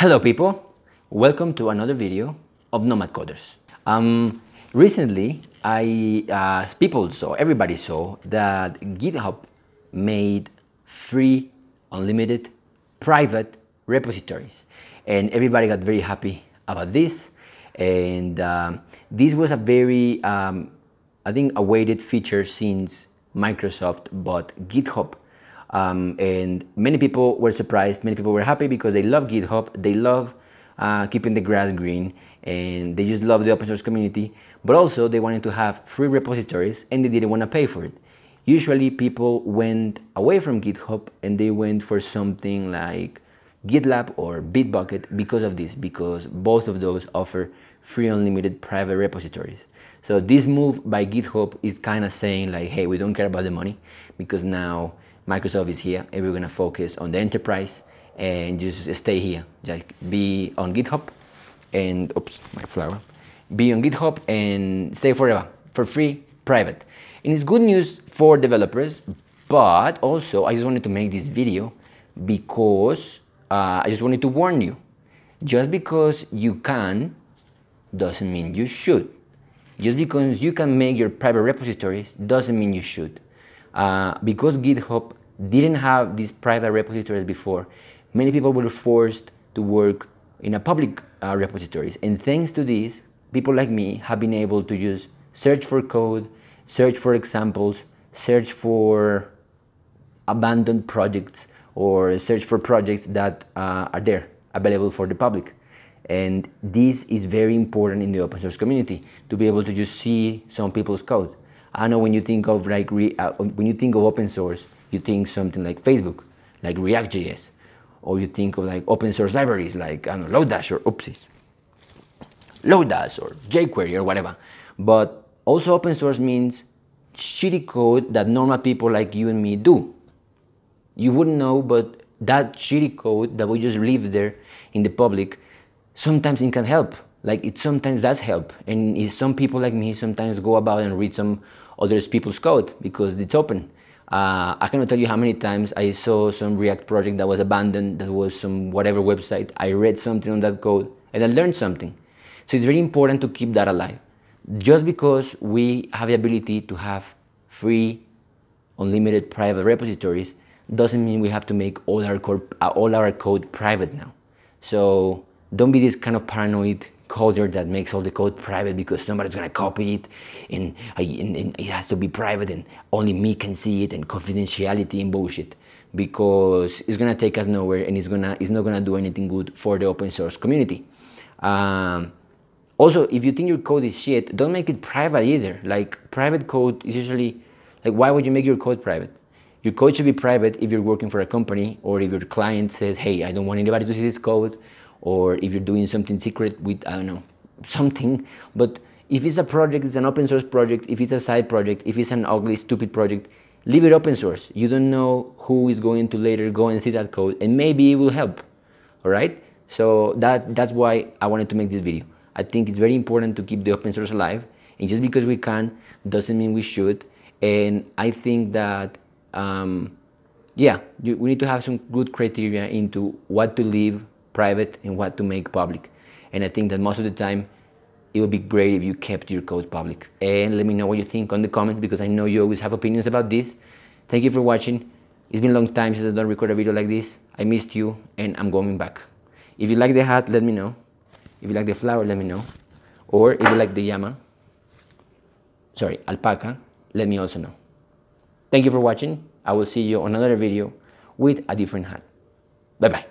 Hello people, welcome to another video of Nomad Coders. Recently, everybody saw that GitHub made free, unlimited, private repositories. And everybody got very happy about this. And this was a very, I think, awaited feature since Microsoft bought GitHub. And many people were surprised, many people were happy because they love GitHub, they love keeping the grass green, and they just love the open source community, but also they wanted to have free repositories and they didn't want to pay for it. Usually people went away from GitHub and they went for something like GitLab or Bitbucket because of this, because both of those offer free unlimited private repositories. So this move by GitHub is kind of saying like, hey, we don't care about the money because now Microsoft is here and we're going to focus on the enterprise and just stay here. Just be on GitHub and, oops, my flower. Be on GitHub and stay forever, for free, private. And it's good news for developers, but also I just wanted to make this video because I just wanted to warn you. Just because you can doesn't mean you should. Just because you can make your private repositories doesn't mean you should. Because GitHub didn't have these private repositories before, many people were forced to work in a public repositories. And thanks to this, people like me have been able to just search for code, search for examples, search for abandoned projects, or search for projects that are there, available for the public. And this is very important in the open source community, to be able to just see some people's code. I know when you think of like when you think of open source, you think something like Facebook, like React.js, or you think of like open source libraries like I don't know, Lodash or Lodash or jQuery or whatever. But also open source means shitty code that normal people like you and me do. You wouldn't know, but that shitty code that we just leave there in the public, sometimes it can help. Like it sometimes does help. And some people like me sometimes go about and read some other people's code because it's open. I cannot tell you how many times I saw some React project that was abandoned, that was some whatever website. I read something on that code and I learned something. So it's very important to keep that alive. Just because we have the ability to have free, unlimited private repositories doesn't mean we have to make all our code private now. So don't be this kind of paranoid coder that makes all the code private because somebody's going to copy it and it has to be private and only me can see it, and confidentiality and bullshit, because it's going to take us nowhere and it's not going to do anything good for the open source community. Also, if you think your code is shit, don't make it private either. Like private code is usually, like, why would you make your code private? Your code should be private if you're working for a company, or if your client says, hey, I don't want anybody to see this code, or if you're doing something secret with, I don't know, something. But if it's a project, it's an open source project, if it's a side project, if it's an ugly, stupid project, leave it open source. You don't know who is going to later go and see that code, and maybe it will help, all right? So that's why I wanted to make this video. I think it's very important to keep the open source alive, and just because we can doesn't mean we should. And I think that, yeah, we need to have some good criteria into what to leave private and what to make public. And I think that most of the time it would be great if you kept your code public. And let me know what you think on the comments, because I know you always have opinions about this. Thank you for watching. It's been a long time since I don't record a video like this. I missed you and I'm going back. If you like the hat, let me know. If you like the flower, let me know. Or if you like the alpaca, let me also know. Thank you for watching. I will see you on another video with a different hat. Bye bye.